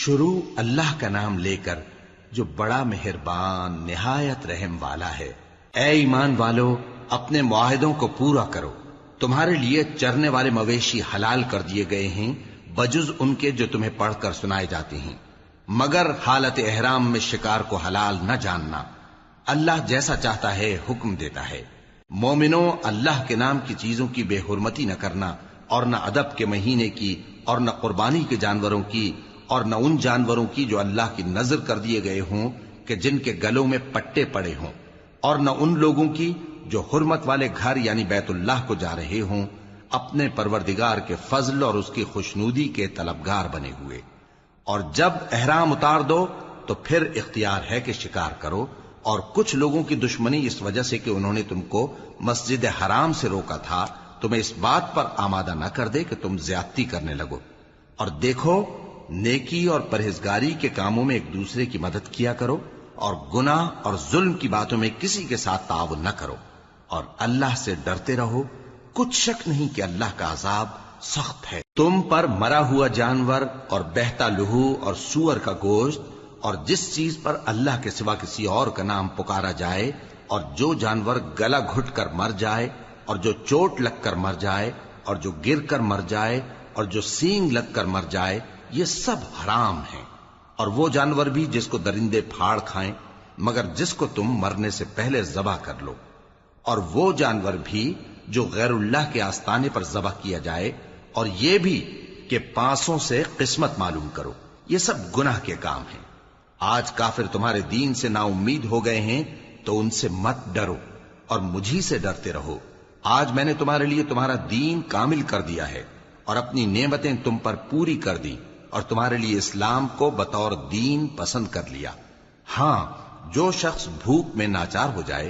شروع اللہ کا نام لے کر جو بڑا مہربان نہایت رحم والا ہے۔ اے ایمان والو، اپنے معاہدوں کو پورا کرو۔ تمہارے لیے چرنے والے مویشی حلال کر دیے گئے ہیں بجز ان کے جو تمہیں پڑھ کر سنائے جاتے ہیں، مگر حالت احرام میں شکار کو حلال نہ جاننا۔ اللہ جیسا چاہتا ہے حکم دیتا ہے۔ مومنو، اللہ کے نام کی چیزوں کی بے حرمتی نہ کرنا، اور نہ ادب کے مہینے کی، اور نہ قربانی کے جانوروں کی، اور نہ ان جانوروں کی جو اللہ کی نذر کر دیے گئے ہوں کہ جن کے گلوں میں پٹے پڑے ہوں، اور نہ ان لوگوں کی جو حرمت والے گھر یعنی بیت اللہ کو جا رہے ہوں، اپنے پروردگار کے فضل اور اس کی خوشنودی کے طلبگار بنے ہوئے۔ اور جب احرام اتار دو تو پھر اختیار ہے کہ شکار کرو، اور کچھ لوگوں کی دشمنی اس وجہ سے کہ انہوں نے تم کو مسجد حرام سے روکا تھا، تمہیں اس بات پر آمادہ نہ کر دے کہ تم زیادتی کرنے لگو۔ اور دیکھو، نیکی اور پرہیزگاری کے کاموں میں ایک دوسرے کی مدد کیا کرو، اور گناہ اور ظلم کی باتوں میں کسی کے ساتھ تعاون نہ کرو، اور اللہ سے ڈرتے رہو۔ کچھ شک نہیں کہ اللہ کا عذاب سخت ہے۔ تم پر مرا ہوا جانور اور بہتا لہو اور سور کا گوشت اور جس چیز پر اللہ کے سوا کسی اور کا نام پکارا جائے، اور جو جانور گلا گھٹ کر مر جائے، اور جو چوٹ لگ کر مر جائے، اور جو گر کر مر جائے، اور جو سینگ لگ کر مر جائے، یہ سب حرام ہیں۔ اور وہ جانور بھی جس کو درندے پھاڑ کھائیں، مگر جس کو تم مرنے سے پہلے ذبح کر لو۔ اور وہ جانور بھی جو غیر اللہ کے آستانے پر ذبح کیا جائے، اور یہ بھی کہ پانسوں سے قسمت معلوم کرو۔ یہ سب گناہ کے کام ہیں۔ آج کافر تمہارے دین سے نا امید ہو گئے ہیں تو ان سے مت ڈرو اور مجھی سے ڈرتے رہو۔ آج میں نے تمہارے لیے تمہارا دین کامل کر دیا ہے اور اپنی نعمتیں تم پر پوری کر دی، اور تمہارے لیے اسلام کو بطور دین پسند کر لیا۔ ہاں، جو شخص بھوک میں ناچار ہو جائے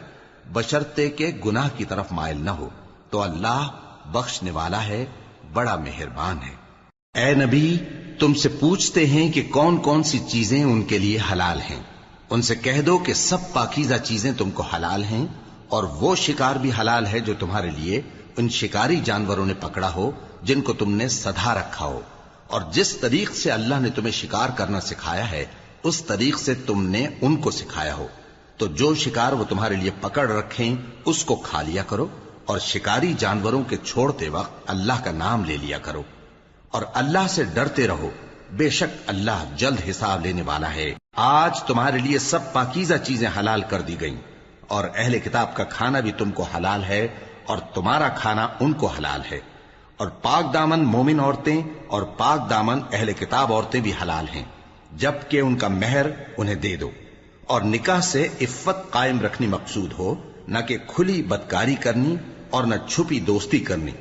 بشرطے کہ گناہ کی طرف مائل نہ ہو تو اللہ بخشنے والا ہے، بڑا مہربان ہے۔ اے نبی، تم سے پوچھتے ہیں کہ کون کون سی چیزیں ان کے لیے حلال ہیں۔ ان سے کہہ دو کہ سب پاکیزہ چیزیں تم کو حلال ہیں، اور وہ شکار بھی حلال ہے جو تمہارے لیے ان شکاری جانوروں نے پکڑا ہو جن کو تم نے سدھا رکھا ہو، اور جس طریق سے اللہ نے تمہیں شکار کرنا سکھایا ہے اس طریق سے تم نے ان کو سکھایا ہو۔ تو جو شکار وہ تمہارے لیے پکڑ رکھیں اس کو کھا لیا کرو، اور شکاری جانوروں کے چھوڑتے وقت اللہ کا نام لے لیا کرو، اور اللہ سے ڈرتے رہو، بے شک اللہ جلد حساب لینے والا ہے۔ آج تمہارے لیے سب پاکیزہ چیزیں حلال کر دی گئیں، اور اہل کتاب کا کھانا بھی تم کو حلال ہے، اور تمہارا کھانا ان کو حلال ہے۔ اور پاک دامن مومن عورتیں اور پاک دامن اہل کتاب عورتیں بھی حلال ہیں، جبکہ ان کا مہر انہیں دے دو۔ اور نکاح سے عفت قائم رکھنی مقصود ہو، نہ کہ کھلی بدکاری کرنی اور نہ چھپی دوستی کرنی۔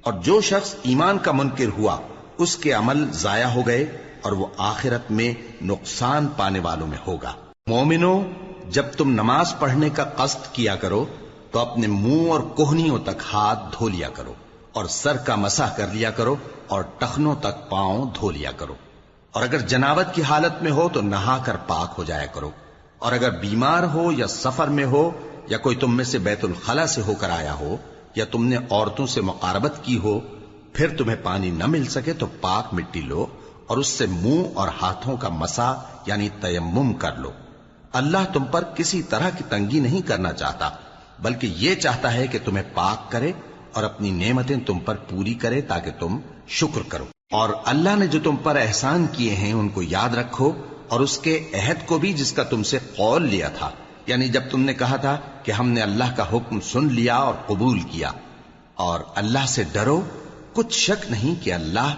اور جو شخص ایمان کا منکر ہوا اس کے عمل ضائع ہو گئے، اور وہ آخرت میں نقصان پانے والوں میں ہوگا۔ مومنو، جب تم نماز پڑھنے کا قصد کیا کرو تو اپنے منہ اور کوہنیوں تک ہاتھ دھو لیا کرو، اور سر کا مسح کر لیا کرو، اور ٹخنوں تک پاؤں دھو لیا کرو۔ اور اگر جنابت کی حالت میں ہو تو نہا کر پاک ہو جایا کرو۔ اور اگر بیمار ہو یا سفر میں ہو، یا کوئی تم میں سے بیت الخلا سے ہو کر آیا ہو، یا تم نے عورتوں سے مقاربت کی ہو، پھر تمہیں پانی نہ مل سکے تو پاک مٹی لو اور اس سے منہ اور ہاتھوں کا مسح یعنی تیمم کر لو۔ اللہ تم پر کسی طرح کی تنگی نہیں کرنا چاہتا، بلکہ یہ چاہتا ہے کہ تمہیں پاک کرے اور اپنی نعمتیں تم پر پوری کرے تاکہ تم شکر کرو۔ اور اللہ نے جو تم پر احسان کیے ہیں ان کو یاد رکھو، اور اس کے عہد کو بھی جس کا تم سے قول لیا تھا، یعنی جب تم نے کہا تھا کہ ہم نے اللہ کا حکم سن لیا اور قبول کیا۔ اور اللہ سے ڈرو، کچھ شک نہیں کہ اللہ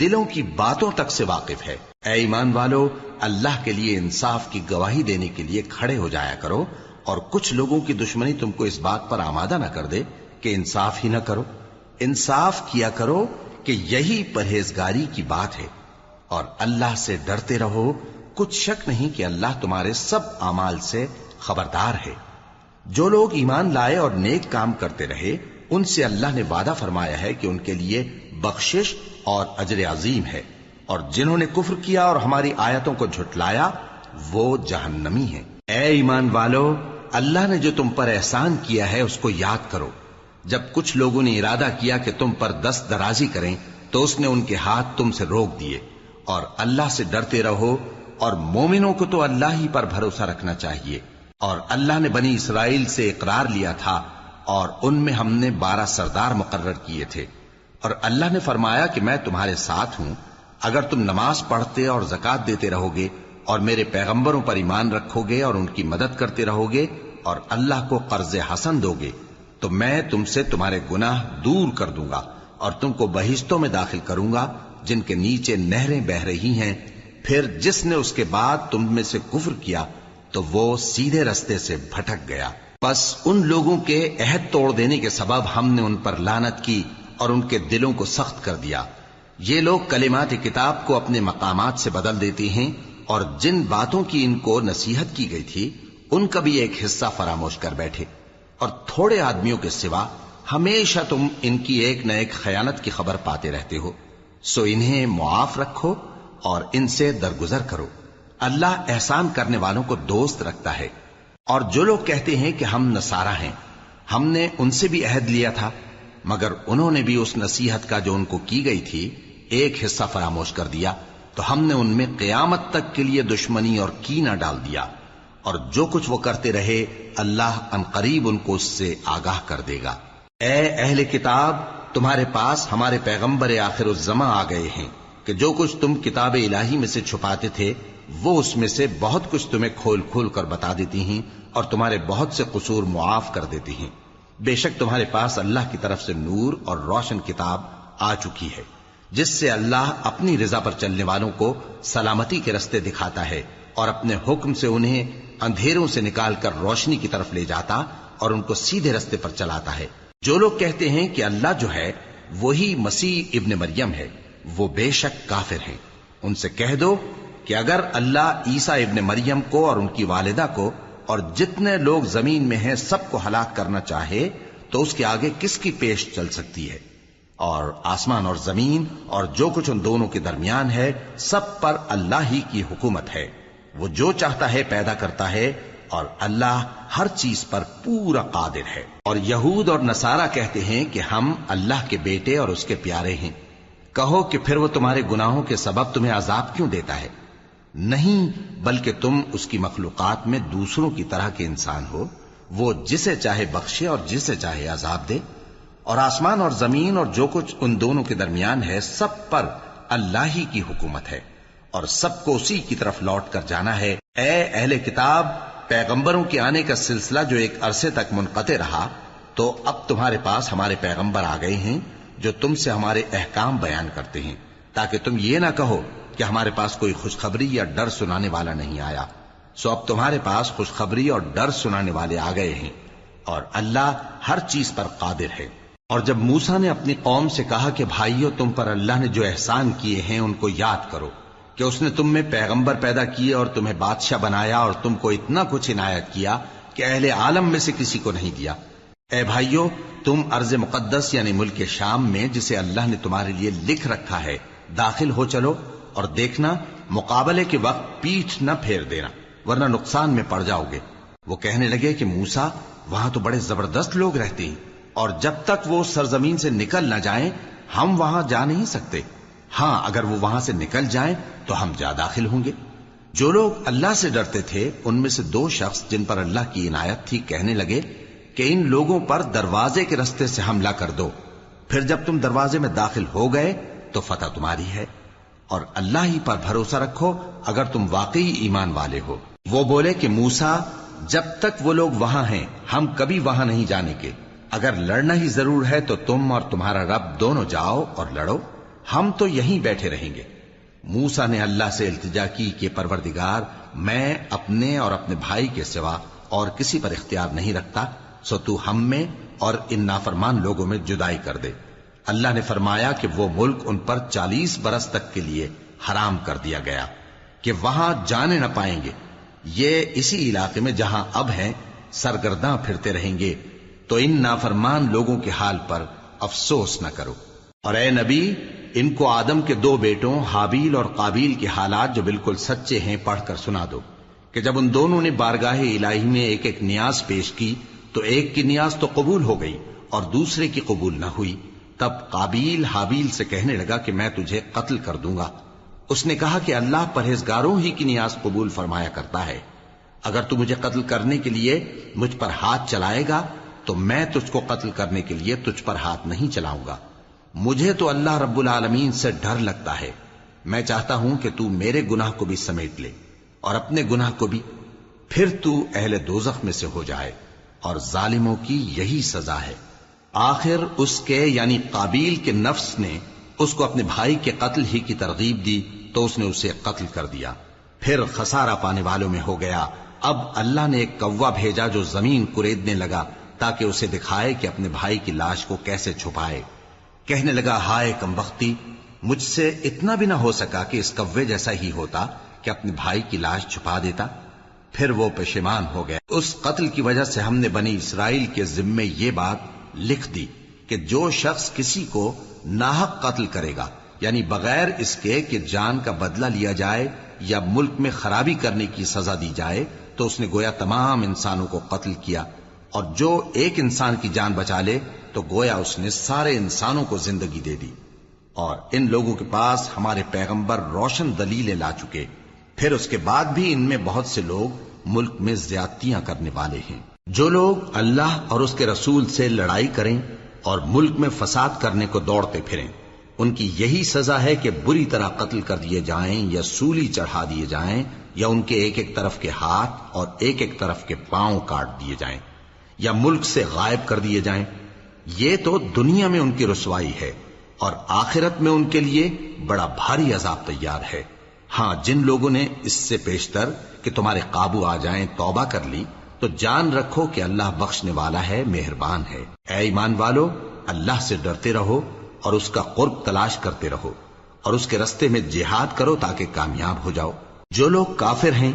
دلوں کی باتوں تک سے واقف ہے۔ اے ایمان والو، اللہ کے لیے انصاف کی گواہی دینے کے لیے کھڑے ہو جایا کرو، اور کچھ لوگوں کی دشمنی تم کو اس بات پر آمادہ نہ کر دے کہ انصاف ہی نہ کرو۔ انصاف کیا کرو کہ یہی پرہیزگاری کی بات ہے، اور اللہ سے ڈرتے رہو، کچھ شک نہیں کہ اللہ تمہارے سب اعمال سے خبردار ہے۔ جو لوگ ایمان لائے اور نیک کام کرتے رہے ان سے اللہ نے وعدہ فرمایا ہے کہ ان کے لیے بخشش اور اجر عظیم ہے، اور جنہوں نے کفر کیا اور ہماری آیتوں کو جھٹلایا وہ جہنمی ہیں۔ اے ایمان والو، اللہ نے جو تم پر احسان کیا ہے اس کو یاد کرو۔ جب کچھ لوگوں نے ارادہ کیا کہ تم پر دست درازی کریں تو اس نے ان کے ہاتھ تم سے روک دیے، اور اللہ سے ڈرتے رہو، اور مومنوں کو تو اللہ ہی پر بھروسہ رکھنا چاہیے۔ اور اللہ نے بنی اسرائیل سے اقرار لیا تھا، اور ان میں ہم نے 12 سردار مقرر کیے تھے، اور اللہ نے فرمایا کہ میں تمہارے ساتھ ہوں، اگر تم نماز پڑھتے اور زکوٰۃ دیتے رہو گے اور میرے پیغمبروں پر ایمان رکھو گے اور ان کی مدد کرتے رہو گے اور اللہ کو قرض حسن دو گے، تو میں تم سے تمہارے گناہ دور کر دوں گا اور تم کو بہشتوں میں داخل کروں گا جن کے نیچے نہریں بہ رہی ہیں۔ پھر جس نے اس کے بعد تم میں سے کفر کیا تو وہ سیدھے رستے سے بھٹک گیا۔ پس ان لوگوں کے عہد توڑ دینے کے سبب ہم نے ان پر لعنت کی اور ان کے دلوں کو سخت کر دیا۔ یہ لوگ کلمات کتاب کو اپنے مقامات سے بدل دیتے ہیں، اور جن باتوں کی ان کو نصیحت کی گئی تھی ان کا بھی ایک حصہ فراموش کر بیٹھے، اور تھوڑے آدمیوں کے سوا ہمیشہ تم ان کی ایک نہ ایک خیانت کی خبر پاتے رہتے ہو، سو انہیں معاف رکھو اور ان سے درگزر کرو۔ اللہ احسان کرنے والوں کو دوست رکھتا ہے۔ اور جو لوگ کہتے ہیں کہ ہم نصارہ ہیں، ہم نے ان سے بھی عہد لیا تھا، مگر انہوں نے بھی اس نصیحت کا جو ان کو کی گئی تھی ایک حصہ فراموش کر دیا، تو ہم نے ان میں قیامت تک کے لیے دشمنی اور کینہ ڈال دیا، اور جو کچھ وہ کرتے رہے اللہ عنقریب ان کو اس سے آگاہ کر دے گا۔ اے اہل کتاب، تمہارے پاس ہمارے پیغمبر آخر الزماں آ گئے ہیں کہ جو کچھ تم کتاب الہی میں سے چھپاتے تھے وہ اس میں سے بہت کچھ تمہیں کھول کھول کر بتا دیتی ہیں اور تمہارے بہت سے قصور معاف کر دیتی ہیں۔ بے شک تمہارے پاس اللہ کی طرف سے نور اور روشن کتاب آ چکی ہے، جس سے اللہ اپنی رضا پر چلنے والوں کو سلامتی کے رستے دکھاتا ہے اور اپنے حکم سے انہیں اندھیروں سے نکال کر روشنی کی طرف لے جاتا اور ان کو سیدھے رستے پر چلاتا ہے۔ جو لوگ کہتے ہیں کہ اللہ جو ہے وہی مسیح ابن مریم ہے، وہ بے شک کافر ہیں۔ ان سے کہہ دو کہ اگر اللہ عیسیٰ ابن مریم کو اور ان کی والدہ کو اور جتنے لوگ زمین میں ہیں سب کو ہلاک کرنا چاہے تو اس کے آگے کس کی پیش چل سکتی ہے؟ اور آسمان اور زمین اور جو کچھ ان دونوں کے درمیان ہے سب پر اللہ ہی کی حکومت ہے، وہ جو چاہتا ہے پیدا کرتا ہے، اور اللہ ہر چیز پر پورا قادر ہے۔ اور یہود اور نصارہ کہتے ہیں کہ ہم اللہ کے بیٹے اور اس کے پیارے ہیں۔ کہو کہ پھر وہ تمہارے گناہوں کے سبب تمہیں عذاب کیوں دیتا ہے؟ نہیں، بلکہ تم اس کی مخلوقات میں دوسروں کی طرح کے انسان ہو، وہ جسے چاہے بخشے اور جسے چاہے عذاب دے۔ اور آسمان اور زمین اور جو کچھ ان دونوں کے درمیان ہے سب پر اللہ ہی کی حکومت ہے، اور سب کو اسی کی طرف لوٹ کر جانا ہے۔ اے اہل کتاب، پیغمبروں کے آنے کا سلسلہ جو ایک عرصے تک منقطع رہا، تو اب تمہارے پاس ہمارے پیغمبر آ گئے ہیں جو تم سے ہمارے احکام بیان کرتے ہیں، تاکہ تم یہ نہ کہو کہ ہمارے پاس کوئی خوشخبری یا ڈر سنانے والا نہیں آیا۔ سو اب تمہارے پاس خوشخبری اور ڈر سنانے والے آ گئے ہیں، اور اللہ ہر چیز پر قادر ہے۔ اور جب موسیٰ نے اپنی قوم سے کہا کہ بھائیو، تم پر اللہ نے جو احسان کیے ہیں ان کو یاد کرو، کہ اس نے تم میں پیغمبر پیدا کیے اور تمہیں بادشاہ بنایا اور تم کو اتنا کچھ عنایت کیا کہ اہل عالم میں سے کسی کو نہیں دیا۔ اے بھائیو، تم ارض مقدس یعنی ملک شام میں جسے اللہ نے تمہارے لیے لکھ رکھا ہے داخل ہو چلو، اور دیکھنا مقابلے کے وقت پیٹھ نہ پھیر دینا ورنہ نقصان میں پڑ جاؤ گے۔ وہ کہنے لگے کہ موسیٰ، وہاں تو بڑے زبردست لوگ رہتے ہیں، اور جب تک وہ سرزمین سے نکل نہ جائیں ہم وہاں جا نہیں سکتے۔ ہاں، اگر وہ وہاں سے نکل جائیں تو ہم جا داخل ہوں گے۔ جو لوگ اللہ سے ڈرتے تھے ان میں سے 2 شخص جن پر اللہ کی عنایت تھی کہنے لگے کہ ان لوگوں پر دروازے کے رستے سے حملہ کر دو، پھر جب تم دروازے میں داخل ہو گئے تو فتح تمہاری ہے، اور اللہ ہی پر بھروسہ رکھو اگر تم واقعی ایمان والے ہو۔ وہ بولے کہ موسیٰ، جب تک وہ لوگ وہاں ہیں ہم کبھی وہاں نہیں جانے کے، اگر لڑنا ہی ضرور ہے تو تم اور تمہارا رب دونوں جاؤ اور لڑو، ہم تو یہیں بیٹھے رہیں گے۔ موسیٰ نے اللہ سے التجا کی کہ پروردگار، میں اپنے اور اپنے بھائی کے سوا اور کسی پر اختیار نہیں رکھتا، سو تو ہم میں اور ان نافرمان لوگوں میں جدائی کر دے۔ اللہ نے فرمایا کہ وہ ملک ان پر 40 برس تک کے لیے حرام کر دیا گیا کہ وہاں جانے نہ پائیں گے۔ یہ اسی علاقے میں جہاں اب ہیں سرگرداں پھرتے رہیں گے، تو ان نافرمان لوگوں کے حال پر افسوس نہ کرو۔ اور اے نبی، ان کو آدم کے 2 بیٹوں حابیل اور قابیل کے حالات جو بالکل سچے ہیں پڑھ کر سنا دو کہ جب ان دونوں نے بارگاہ الہی میں ایک ایک نیاز پیش کی تو ایک کی نیاز تو قبول ہو گئی اور دوسرے کی قبول نہ ہوئی۔ تب قابیل حابیل سے کہنے لگا کہ میں تجھے قتل کر دوں گا، اس نے کہا کہ اللہ پرہیزگاروں ہی کی نیاز قبول فرمایا کرتا ہے. اگر تو مجھے قتل کرنے کے لیے مجھ پر ہاتھ چلائے گا تو میں تجھ کو قتل کرنے کے لیے تجھ پر ہاتھ نہیں چلاؤں گا. مجھے تو اللہ رب العالمین سے ڈر لگتا ہے. میں چاہتا ہوں کہ تو میرے گناہ کو بھی سمیٹ لے اور اپنے گناہ کو بھی، پھر تو اہل دوزخ میں سے ہو جائے، اور ظالموں کی یہی سزا ہے. آخر اس کے یعنی قابیل کے نفس نے اس کو اپنے بھائی کے قتل ہی کی ترغیب دی تو اس نے اسے قتل کر دیا. پھر خسارہ پانے والوں میں ہو گیا. اب اللہ نے ایک کوا بھیجا جو زمین کریدنے لگا تاکہ اسے دکھائے کہ اپنے بھائی کی لاش کو کیسے چھپائے. کہنے لگا، ہائے کمبختی، مجھ سے اتنا بھی نہ ہو سکا کہ اس کوے جیسا ہی ہوتا کہ اپنے بھائی کی لاش چھپا دیتا. پھر وہ پشیمان ہو گیا. اس قتل کی وجہ سے ہم نے بنی اسرائیل کے ذمے یہ بات لکھ دی کہ جو شخص کسی کو ناحق قتل کرے گا، یعنی بغیر اس کے کہ جان کا بدلہ لیا جائے یا ملک میں خرابی کرنے کی سزا دی جائے، تو اس نے گویا تمام انسانوں کو قتل کیا. اور جو ایک انسان کی جان بچا لے تو گویا اس نے سارے انسانوں کو زندگی دے دی. اور ان لوگوں کے پاس ہمارے پیغمبر روشن دلیلیں لا چکے، پھر اس کے بعد بھی ان میں بہت سے لوگ ملک میں زیادتیاں کرنے والے ہیں. جو لوگ اللہ اور اس کے رسول سے لڑائی کریں اور ملک میں فساد کرنے کو دوڑتے پھریں، ان کی یہی سزا ہے کہ بری طرح قتل کر دیے جائیں یا سولی چڑھا دیے جائیں یا ان کے ایک ایک طرف کے ہاتھ اور ایک ایک طرف کے پاؤں کاٹ دیے جائیں یا ملک سے غائب کر دیے جائیں. یہ تو دنیا میں ان کی رسوائی ہے اور آخرت میں ان کے لیے بڑا بھاری عذاب تیار ہے. ہاں، جن لوگوں نے اس سے پیشتر کہ تمہارے قابو آ جائیں توبہ کر لی تو جان رکھو کہ اللہ بخشنے والا ہے، مہربان ہے. اے ایمان والو، اللہ سے ڈرتے رہو اور اس کا قرب تلاش کرتے رہو اور اس کے رستے میں جہاد کرو تاکہ کامیاب ہو جاؤ. جو لوگ کافر ہیں،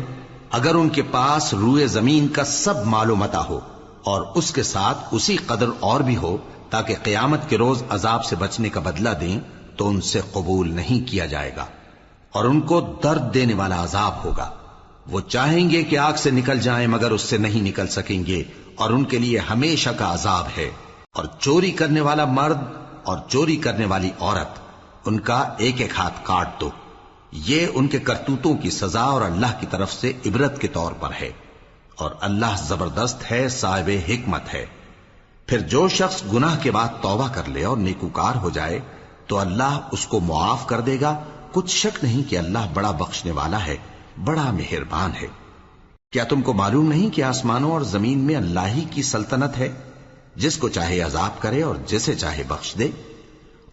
اگر ان کے پاس روئے زمین کا سب مال و متاع ہو اور اس کے ساتھ اسی قدر اور بھی ہو تاکہ قیامت کے روز عذاب سے بچنے کا بدلہ دیں، تو ان سے قبول نہیں کیا جائے گا اور ان کو درد دینے والا عذاب ہوگا. وہ چاہیں گے کہ آگ سے نکل جائیں مگر اس سے نہیں نکل سکیں گے اور ان کے لیے ہمیشہ کا عذاب ہے. اور چوری کرنے والا مرد اور چوری کرنے والی عورت، ان کا ایک ایک ہاتھ کاٹ دو. یہ ان کے کرتوتوں کی سزا اور اللہ کی طرف سے عبرت کے طور پر ہے، اور اللہ زبردست ہے، صاحب حکمت ہے. پھر جو شخص گناہ کے بعد توبہ کر لے اور نیکوکار ہو جائے تو اللہ اس کو معاف کر دے گا. کچھ شک نہیں کہ اللہ بڑا بخشنے والا ہے، بڑا مہربان ہے. کیا تم کو معلوم نہیں کہ آسمانوں اور زمین میں اللہ ہی کی سلطنت ہے، جس کو چاہے عذاب کرے اور جسے چاہے بخش دے،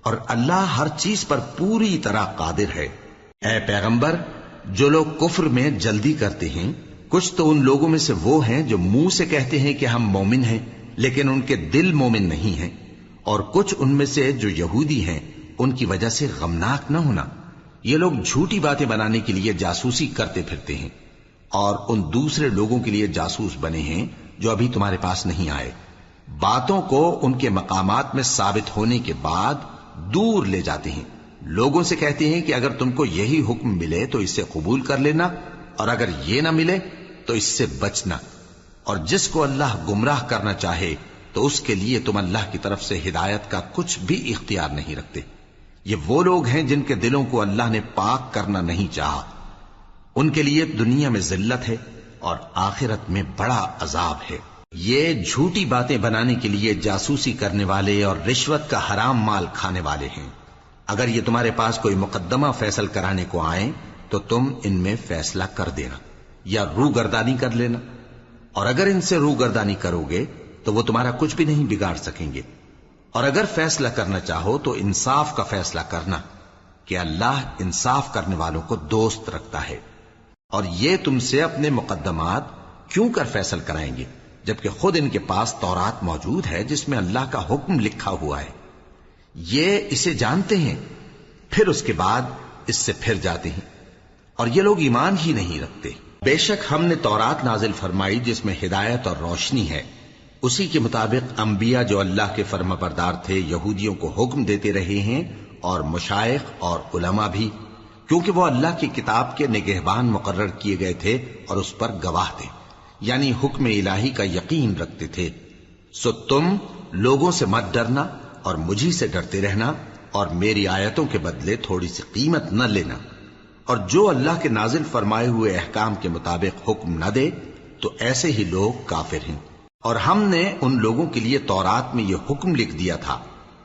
اور اللہ ہر چیز پر پوری طرح قادر ہے. اے پیغمبر، جو لوگ کفر میں جلدی کرتے ہیں، کچھ تو ان لوگوں میں سے وہ ہیں جو منہ سے کہتے ہیں کہ ہم مومن ہیں لیکن ان کے دل مومن نہیں ہیں، اور کچھ ان میں سے جو یہودی ہیں، ان کی وجہ سے غمناک نہ ہونا. یہ لوگ جھوٹی باتیں بنانے کے لیے جاسوسی کرتے پھرتے ہیں اور ان دوسرے لوگوں کے لیے جاسوس بنے ہیں جو ابھی تمہارے پاس نہیں آئے. باتوں کو ان کے مقامات میں ثابت ہونے کے بعد دور لے جاتے ہیں. لوگوں سے کہتے ہیں کہ اگر تم کو یہی حکم ملے تو اسے قبول کر لینا، اور اگر یہ نہ ملے تو اس سے بچنا. اور جس کو اللہ گمراہ کرنا چاہے تو اس کے لیے تم اللہ کی طرف سے ہدایت کا کچھ بھی اختیار نہیں رکھتے. یہ وہ لوگ ہیں جن کے دلوں کو اللہ نے پاک کرنا نہیں چاہا. ان کے لیے دنیا میں ذلت ہے اور آخرت میں بڑا عذاب ہے. یہ جھوٹی باتیں بنانے کے لیے جاسوسی کرنے والے اور رشوت کا حرام مال کھانے والے ہیں. اگر یہ تمہارے پاس کوئی مقدمہ فیصل کرانے کو آئیں تو تم ان میں فیصلہ کر دینا یا روگردانی کر لینا، اور اگر ان سے روگردانی کرو گے تو وہ تمہارا کچھ بھی نہیں بگاڑ سکیں گے. اور اگر فیصلہ کرنا چاہو تو انصاف کا فیصلہ کرنا کہ اللہ انصاف کرنے والوں کو دوست رکھتا ہے. اور یہ تم سے اپنے مقدمات کیوں کر فیصل کرائیں گے جبکہ خود ان کے پاس تورات موجود ہے جس میں اللہ کا حکم لکھا ہوا ہے. یہ اسے جانتے ہیں، پھر اس کے بعد اس سے پھر جاتے ہیں، اور یہ لوگ ایمان ہی نہیں رکھتے. بے شک ہم نے تورات نازل فرمائی جس میں ہدایت اور روشنی ہے. اسی کے مطابق انبیاء جو اللہ کے فرما بردار تھے یہودیوں کو حکم دیتے رہے ہیں، اور مشائخ اور علماء بھی، کیونکہ وہ اللہ کی کتاب کے نگہبان مقرر کیے گئے تھے اور اس پر گواہ تھے، یعنی حکم الہی کا یقین رکھتے تھے. سو تم لوگوں سے مت ڈرنا اور مجھی سے ڈرتے رہنا، اور میری آیتوں کے بدلے تھوڑی سی قیمت نہ لینا. اور جو اللہ کے نازل فرمائے ہوئے احکام کے مطابق حکم نہ دے تو ایسے ہی لوگ کافر ہیں۔ اور ہم نے ان لوگوں کے لیے تورات میں یہ حکم لکھ دیا تھا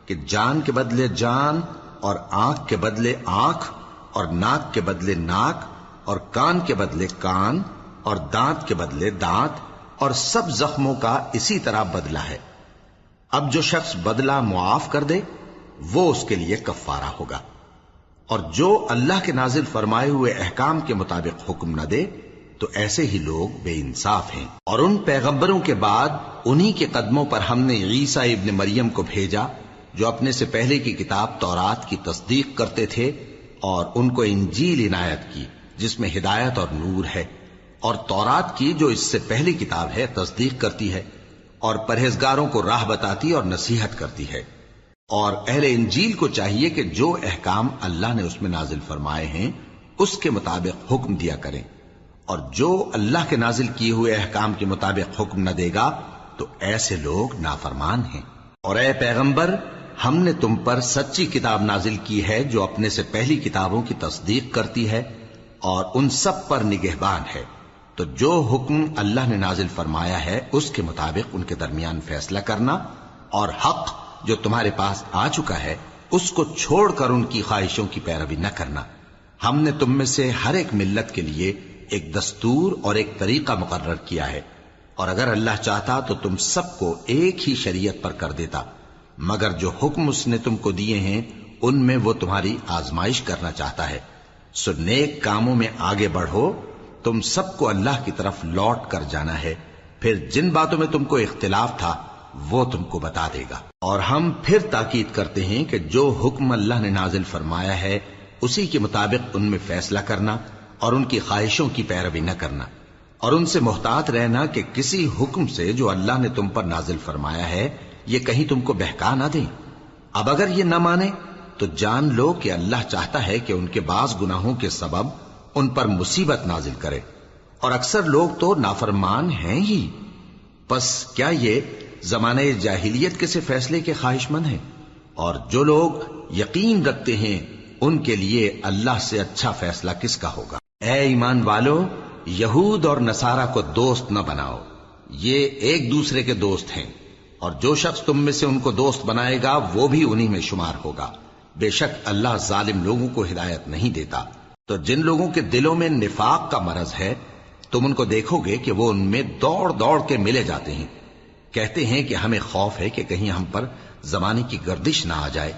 کہ جان کے بدلے جان، اور آنکھ کے بدلے آنکھ، اور ناک کے بدلے ناک، اور کان کے بدلے کان، اور دانت کے بدلے دانت، اور سب زخموں کا اسی طرح بدلہ ہے۔ اب جو شخص بدلہ معاف کر دے وہ اس کے لیے کفارہ ہوگا، اور جو اللہ کے نازل فرمائے ہوئے احکام کے مطابق حکم نہ دے تو ایسے ہی لوگ بے انصاف ہیں۔ اور ان پیغمبروں کے بعد انہی کے قدموں پر ہم نے عیسیٰ ابن مریم کو بھیجا جو اپنے سے پہلے کی کتاب تورات کی تصدیق کرتے تھے، اور ان کو انجیل عنایت کی جس میں ہدایت اور نور ہے، اور تورات کی جو اس سے پہلی کتاب ہے تصدیق کرتی ہے اور پرہیزگاروں کو راہ بتاتی اور نصیحت کرتی ہے۔ اور اہل انجیل کو چاہیے کہ جو احکام اللہ نے اس میں نازل فرمائے ہیں اس کے مطابق حکم دیا کریں، اور جو اللہ کے نازل کیے ہوئے احکام کے مطابق حکم نہ دے گا تو ایسے لوگ نافرمان ہیں۔ اور اے پیغمبر، ہم نے تم پر سچی کتاب نازل کی ہے جو اپنے سے پہلی کتابوں کی تصدیق کرتی ہے اور ان سب پر نگہبان ہے، تو جو حکم اللہ نے نازل فرمایا ہے اس کے مطابق ان کے درمیان فیصلہ کرنا، اور حق جو تمہارے پاس آ چکا ہے اس کو چھوڑ کر ان کی خواہشوں کی پیروی نہ کرنا۔ ہم نے تم میں سے ہر ایک ملت کے لیے ایک دستور اور ایک طریقہ مقرر کیا ہے، اور اگر اللہ چاہتا تو تم سب کو ایک ہی شریعت پر کر دیتا، مگر جو حکم اس نے تم کو دیے ہیں ان میں وہ تمہاری آزمائش کرنا چاہتا ہے۔ سو نیک کاموں میں آگے بڑھو، تم سب کو اللہ کی طرف لوٹ کر جانا ہے، پھر جن باتوں میں تم کو اختلاف تھا وہ تم کو بتا دے گا۔ اور ہم پھر تاکید کرتے ہیں کہ جو حکم اللہ نے نازل فرمایا ہے اسی کے مطابق ان میں فیصلہ کرنا اور ان کی خواہشوں کی پیروی نہ کرنا، اور ان سے محتاط رہنا کہ کسی حکم سے جو اللہ نے تم پر نازل فرمایا ہے یہ کہیں تم کو بہکا نہ دیں۔ اب اگر یہ نہ مانے تو جان لو کہ اللہ چاہتا ہے کہ ان کے بعض گناہوں کے سبب ان پر مصیبت نازل کرے، اور اکثر لوگ تو نافرمان ہیں ہی۔ پس کیا یہ زمانہ جاہلیت کے سے فیصلے کے خواہش مند ہیں؟ اور جو لوگ یقین رکھتے ہیں ان کے لیے اللہ سے اچھا فیصلہ کس کا ہوگا؟ اے ایمان والو، یہود اور نصارہ کو دوست نہ بناؤ، یہ ایک دوسرے کے دوست ہیں، اور جو شخص تم میں سے ان کو دوست بنائے گا وہ بھی انہی میں شمار ہوگا۔ بے شک اللہ ظالم لوگوں کو ہدایت نہیں دیتا۔ تو جن لوگوں کے دلوں میں نفاق کا مرض ہے تم ان کو دیکھو گے کہ وہ ان میں دوڑ دوڑ کے ملے جاتے ہیں، کہتے ہیں کہ ہمیں خوف ہے کہ کہیں ہم پر زمانے کی گردش نہ آ جائے۔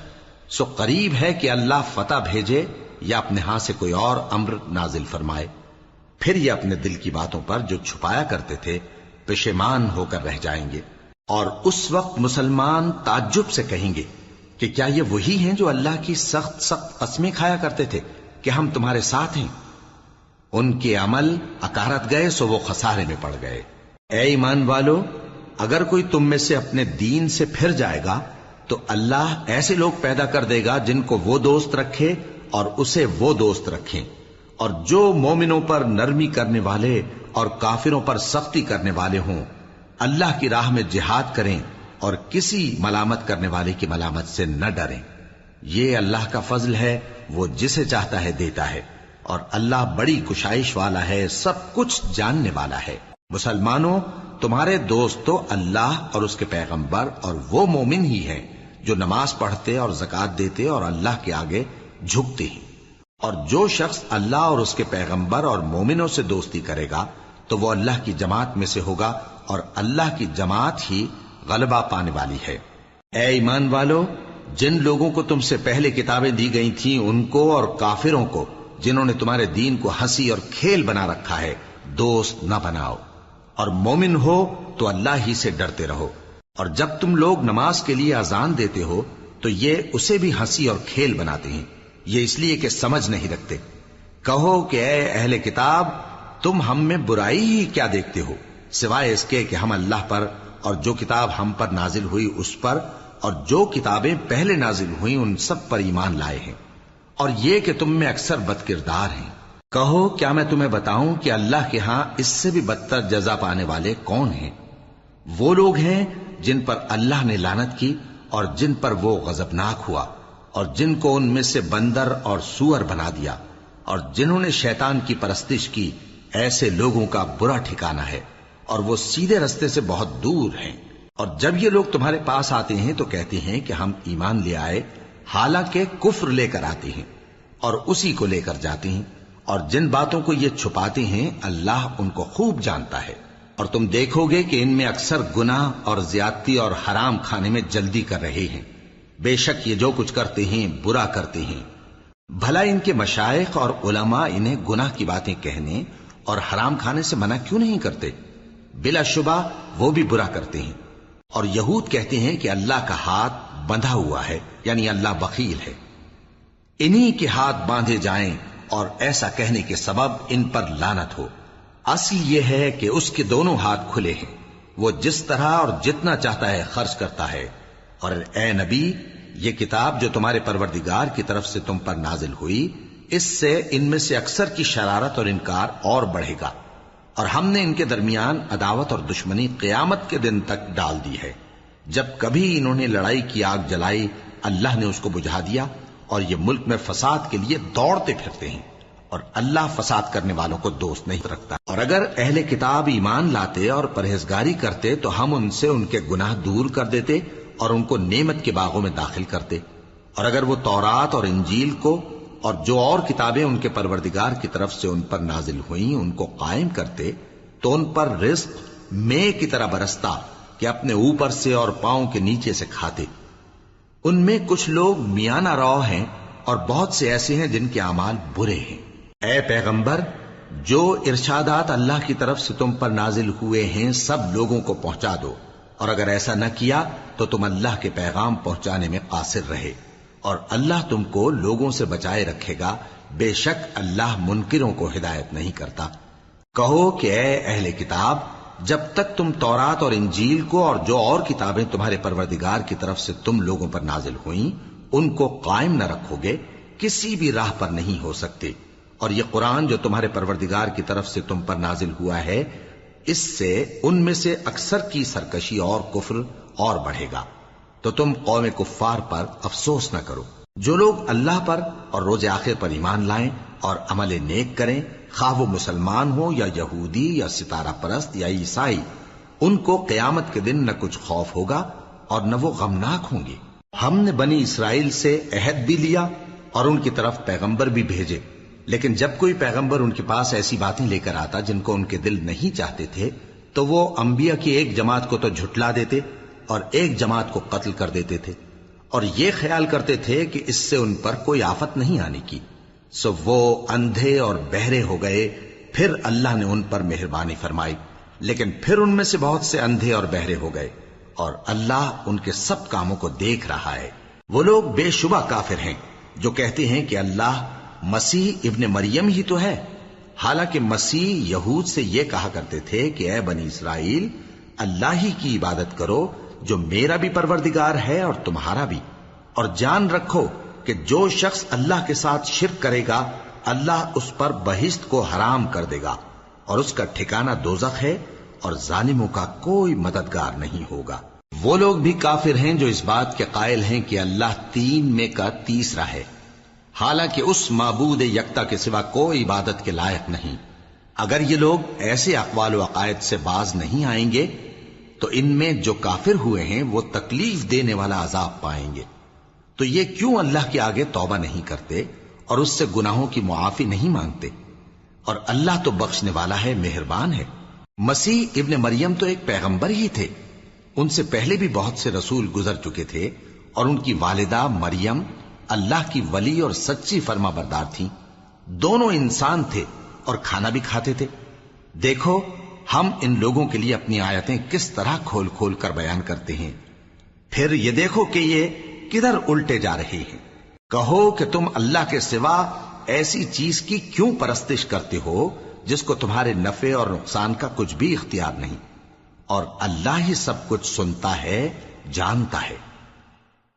سو قریب ہے کہ اللہ فتح بھیجے یا اپنے ہاں سے کوئی اور امر نازل فرمائے، پھر یہ اپنے دل کی باتوں پر جو چھپایا کرتے تھے پشیمان ہو کر رہ جائیں گے۔ اور اس وقت مسلمان تعجب سے کہیں گے کہ کیا یہ وہی ہیں جو اللہ کی سخت سخت قسمیں کھایا کرتے تھے کہ ہم تمہارے ساتھ ہیں؟ ان کے عمل اکارت گئے سو وہ خسارے میں پڑ گئے۔ اے ایمان والو، اگر کوئی تم میں سے اپنے دین سے پھر جائے گا تو اللہ ایسے لوگ پیدا کر دے گا جن کو وہ دوست رکھے اور اسے وہ دوست رکھیں، اور جو مومنوں پر نرمی کرنے والے اور کافروں پر سختی کرنے والے ہوں، اللہ کی راہ میں جہاد کریں اور کسی ملامت کرنے والے کی ملامت سے نہ ڈریں۔ یہ اللہ کا فضل ہے، وہ جسے چاہتا ہے دیتا ہے، اور اللہ بڑی کشائش والا ہے، سب کچھ جاننے والا ہے۔ مسلمانوں، تمہارے دوست تو اللہ اور اس کے پیغمبر اور وہ مومن ہی ہیں جو نماز پڑھتے اور زکوٰۃ دیتے اور اللہ کے آگے جھکتے ہیں۔ اور جو شخص اللہ اور اس کے پیغمبر اور مومنوں سے دوستی کرے گا تو وہ اللہ کی جماعت میں سے ہوگا، اور اللہ کی جماعت ہی غلبہ پانے والی ہے۔ اے ایمان والو، جن لوگوں کو تم سے پہلے کتابیں دی گئی تھیں ان کو اور کافروں کو جنہوں نے تمہارے دین کو ہنسی اور کھیل بنا رکھا ہے دوست نہ بناؤ، اور مومن ہو تو اللہ ہی سے ڈرتے رہو۔ اور جب تم لوگ نماز کے لیے اذان دیتے ہو تو یہ اسے بھی ہنسی اور کھیل بناتے ہیں، یہ اس لیے کہ سمجھ نہیں رکھتے۔ کہو کہ اے اہل کتاب، تم ہم میں برائی ہی کیا دیکھتے ہو، سوائے اس کے کہ ہم اللہ پر اور جو کتاب ہم پر نازل ہوئی اس پر اور جو کتابیں پہلے نازل ہوئیں ان سب پر ایمان لائے ہیں، اور یہ کہ تم میں اکثر بد کردار ہیں۔ کہو کیا میں تمہیں بتاؤں کہ اللہ کے ہاں اس سے بھی بدتر جزا پانے والے کون ہیں؟ وہ لوگ ہیں جن پر اللہ نے لعنت کی اور جن پر وہ غضبناک ہوا، اور جن کو ان میں سے بندر اور سور بنا دیا، اور جنہوں نے شیطان کی پرستش کی ایسے لوگوں کا برا ٹھکانہ ہے، اور وہ سیدھے رستے سے بہت دور ہیں۔ اور جب یہ لوگ تمہارے پاس آتے ہیں تو کہتے ہیں کہ ہم ایمان لے آئے، حالانکہ کفر لے کر آتے ہیں اور اسی کو لے کر جاتے ہیں، اور جن باتوں کو یہ چھپاتے ہیں اللہ ان کو خوب جانتا ہے۔ اور تم دیکھو گے کہ ان میں اکثر گناہ اور زیادتی اور حرام کھانے میں جلدی کر رہے ہیں، بے شک یہ جو کچھ کرتے ہیں برا کرتے ہیں۔ بھلا ان کے مشائخ اور علماء انہیں گناہ کی باتیں کہنے اور حرام کھانے سے منع کیوں نہیں کرتے؟ بلا شبہ وہ بھی برا کرتے ہیں۔ اور یہود کہتے ہیں کہ اللہ کا ہاتھ بندھا ہوا ہے، یعنی اللہ بخیل ہے، انہی کے ہاتھ باندھے جائیں، اور ایسا کہنے کے سبب ان پر لعنت ہو۔ اصل یہ ہے کہ اس کے دونوں ہاتھ کھلے ہیں، وہ جس طرح اور جتنا چاہتا ہے خرچ کرتا ہے۔ اور اے نبی، یہ کتاب جو تمہارے پروردگار کی طرف سے تم پر نازل ہوئی، اس سے ان میں سے اکثر کی شرارت اور انکار اور بڑھے گا، اور ہم نے ان کے درمیان عداوت اور دشمنی قیامت کے دن تک ڈال دی ہے۔ جب کبھی انہوں نے لڑائی کی آگ جلائی، اللہ نے اس کو بجھا دیا، اور یہ ملک میں فساد کے لیے دوڑتے پھرتے ہیں، اور اللہ فساد کرنے والوں کو دوست نہیں رکھتا۔ اور اگر اہل کتاب ایمان لاتے اور پرہیزگاری کرتے تو ہم ان سے ان کے گناہ دور کر دیتے اور ان کو نعمت کے باغوں میں داخل کرتے۔ اور اگر وہ تورات اور انجیل کو اور جو اور کتابیں ان کے پروردگار کی طرف سے ان پر نازل ہوئیں ان کو قائم کرتے تو ان پر رزق مے کی طرح برستا کہ اپنے اوپر سے اور پاؤں کے نیچے سے کھاتے۔ ان میں کچھ لوگ میانہ رو ہیں اور بہت سے ایسے ہیں جن کے اعمال برے ہیں۔ اے پیغمبر، جو ارشادات اللہ کی طرف سے تم پر نازل ہوئے ہیں سب لوگوں کو پہنچا دو، اور اگر ایسا نہ کیا تو تم اللہ کے پیغام پہنچانے میں قاصر رہے، اور اللہ تم کو لوگوں سے بچائے رکھے گا، بے شک اللہ منکروں کو ہدایت نہیں کرتا۔ کہو کہ اے اہل کتاب، جب تک تم تورات اور انجیل کو اور جو اور کتابیں تمہارے پروردگار کی طرف سے تم لوگوں پر نازل ہوئیں ان کو قائم نہ رکھو گے، کسی بھی راہ پر نہیں ہو سکتے۔ اور یہ قرآن جو تمہارے پروردگار کی طرف سے تم پر نازل ہوا ہے، اس سے ان میں سے اکثر کی سرکشی اور کفر اور بڑھے گا، تو تم قوم کفار پر افسوس نہ کرو۔ جو لوگ اللہ پر اور روز آخر پر ایمان لائیں اور عمل نیک کریں، خواہ وہ مسلمان ہو یا یہودی یا ستارہ پرست یا عیسائی، ان کو قیامت کے دن نہ کچھ خوف ہوگا اور نہ وہ غمناک ہوں گے۔ ہم نے بنی اسرائیل سے عہد بھی لیا اور ان کی طرف پیغمبر بھی بھیجے، لیکن جب کوئی پیغمبر ان کے پاس ایسی باتیں لے کر آتا جن کو ان کے دل نہیں چاہتے تھے تو وہ انبیاء کی ایک جماعت کو تو جھٹلا دیتے اور ایک جماعت کو قتل کر دیتے تھے، اور یہ خیال کرتے تھے کہ اس سے ان پر کوئی آفت نہیں آنے کی، سو وہ اندھے اور بہرے ہو گئے۔ پھر اللہ نے ان پر مہربانی فرمائی، لیکن پھر ان میں سے بہت سے اندھے اور بہرے ہو گئے، اور اللہ ان کے سب کاموں کو دیکھ رہا ہے۔ وہ لوگ بے شبہ کافر ہیں جو کہتے ہیں کہ اللہ مسیح ابن مریم ہی تو ہے، حالانکہ مسیح یہود سے یہ کہا کرتے تھے کہ اے بنی اسرائیل، اللہ ہی کی عبادت کرو جو میرا بھی پروردگار ہے اور تمہارا بھی، اور جان رکھو کہ جو شخص اللہ کے ساتھ شرک کرے گا اللہ اس پر بہشت کو حرام کر دے گا، اور اس کا ٹھکانہ دوزخ ہے، اور ظالموں کا کوئی مددگار نہیں ہوگا۔ وہ لوگ بھی کافر ہیں جو اس بات کے قائل ہیں کہ اللہ تین میں کا تیسرا ہے، حالانکہ اس معبود یکتا کے سوا کوئی عبادت کے لائق نہیں۔ اگر یہ لوگ ایسے اقوال و عقائد سے باز نہیں آئیں گے تو ان میں جو کافر ہوئے ہیں وہ تکلیف دینے والا عذاب پائیں گے۔ تو یہ کیوں اللہ کے آگے توبہ نہیں کرتے اور اس سے گناہوں کی معافی نہیں مانگتے؟ اور اللہ تو بخشنے والا ہے، مہربان ہے۔ مسیح ابن مریم تو ایک پیغمبر ہی تھے، ان سے پہلے بھی بہت سے رسول گزر چکے تھے، اور ان کی والدہ مریم اللہ کی ولی اور سچی فرما بردار تھیں، دونوں انسان تھے اور کھانا بھی کھاتے تھے۔ دیکھو ہم ان لوگوں کے لیے اپنی آیتیں کس طرح کھول کھول کر بیان کرتے ہیں، پھر یہ دیکھو کہ یہ کدھر الٹے جا رہے ہیں۔ کہو کہ تم اللہ کے سوا ایسی چیز کی کیوں پرستش کرتے ہو جس کو تمہارے نفع اور نقصان کا کچھ بھی اختیار نہیں، اور اللہ ہی سب کچھ سنتا ہے، جانتا ہے۔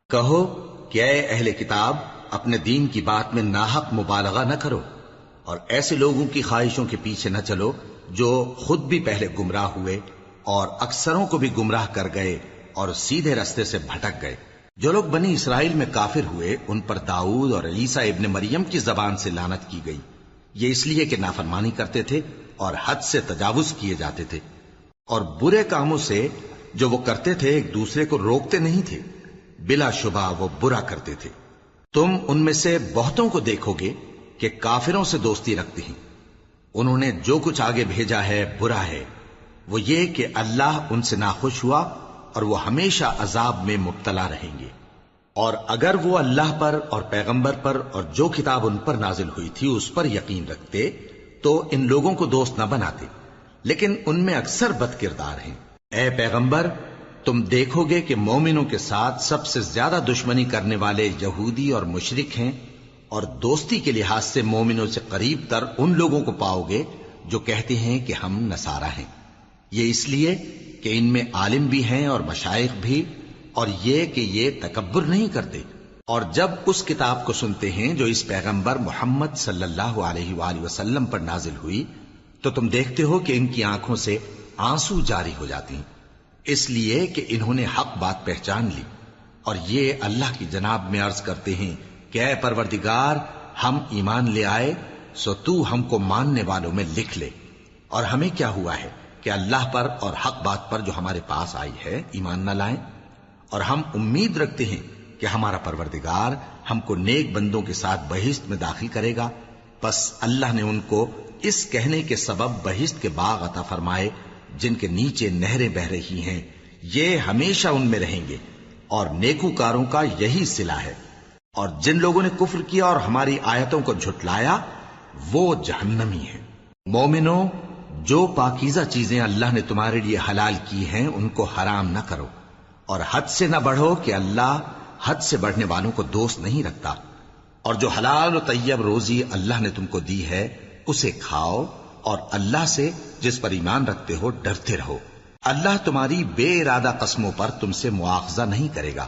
کہو کہ اے اہل کتاب، اپنے دین کی بات میں ناحق مبالغہ نہ کرو، اور ایسے لوگوں کی خواہشوں کے پیچھے نہ چلو جو خود بھی پہلے گمراہ ہوئے اور اکثروں کو بھی گمراہ کر گئے اور سیدھے رستے سے بھٹک گئے۔ جو لوگ بنی اسرائیل میں کافر ہوئے ان پر داؤد اور عیسیٰ ابن مریم کی زبان سے لعنت کی گئی، یہ اس لیے کہ نافرمانی کرتے تھے اور حد سے تجاوز کیے جاتے تھے، اور برے کاموں سے جو وہ کرتے تھے ایک دوسرے کو روکتے نہیں تھے، بلا شبہ وہ برا کرتے تھے۔ تم ان میں سے بہتوں کو دیکھو گے کہ کافروں سے دوستی رکھتے ہیں، انہوں نے جو کچھ آگے بھیجا ہے برا ہے، وہ یہ کہ اللہ ان سے ناخوش ہوا اور وہ ہمیشہ عذاب میں مبتلا رہیں گے۔ اور اگر وہ اللہ پر اور پیغمبر پر اور جو کتاب ان پر نازل ہوئی تھی اس پر یقین رکھتے تو ان لوگوں کو دوست نہ بناتے، لیکن ان میں اکثر بد کردار ہیں۔ اے پیغمبر، تم دیکھو گے کہ مومنوں کے ساتھ سب سے زیادہ دشمنی کرنے والے یہودی اور مشرک ہیں، اور دوستی کے لحاظ سے مومنوں سے قریب تر ان لوگوں کو پاؤ گے جو کہتے ہیں کہ ہم نصارہ ہیں۔ یہ اس لیے کہ ان میں عالم بھی ہیں اور مشائخ بھی، اور یہ کہ یہ تکبر نہیں کرتے۔ اور جب اس کتاب کو سنتے ہیں جو اس پیغمبر محمد صلی اللہ علیہ وآلہ وسلم پر نازل ہوئی تو تم دیکھتے ہو کہ ان کی آنکھوں سے آنسو جاری ہو جاتے ہیں، اس لیے کہ انہوں نے حق بات پہچان لی، اور یہ اللہ کی جناب میں عرض کرتے ہیں کہ اے پروردگار، ہم ایمان لے آئے سو تو ہم کو ماننے والوں میں لکھ لے۔ اور ہمیں کیا ہوا ہے کہ اللہ پر اور حق بات پر جو ہمارے پاس آئی ہے ایمان نہ لائیں، اور ہم امید رکھتے ہیں کہ ہمارا پروردگار ہم کو نیک بندوں کے ساتھ بہشت میں داخل کرے گا۔ پس اللہ نے ان کو اس کہنے کے سبب بہشت کے باغ عطا فرمائے جن کے نیچے نہریں بہ رہی ہیں، یہ ہمیشہ ان میں رہیں گے، اور نیکوکاروں کا یہی صلہ ہے۔ اور جن لوگوں نے کفر کیا اور ہماری آیتوں کو جھٹلایا وہ جہنمی ہیں۔ مومنوں، جو پاکیزہ چیزیں اللہ نے تمہارے لیے حلال کی ہیں ان کو حرام نہ کرو، اور حد سے نہ بڑھو کہ اللہ حد سے بڑھنے والوں کو دوست نہیں رکھتا، اور جو حلال و طیب روزی اللہ نے تم کو دی ہے اسے کھاؤ، اور اللہ سے جس پر ایمان رکھتے ہو ڈرتے رہو۔ اللہ تمہاری بے ارادہ قسموں پر تم سے مواخذہ نہیں کرے گا،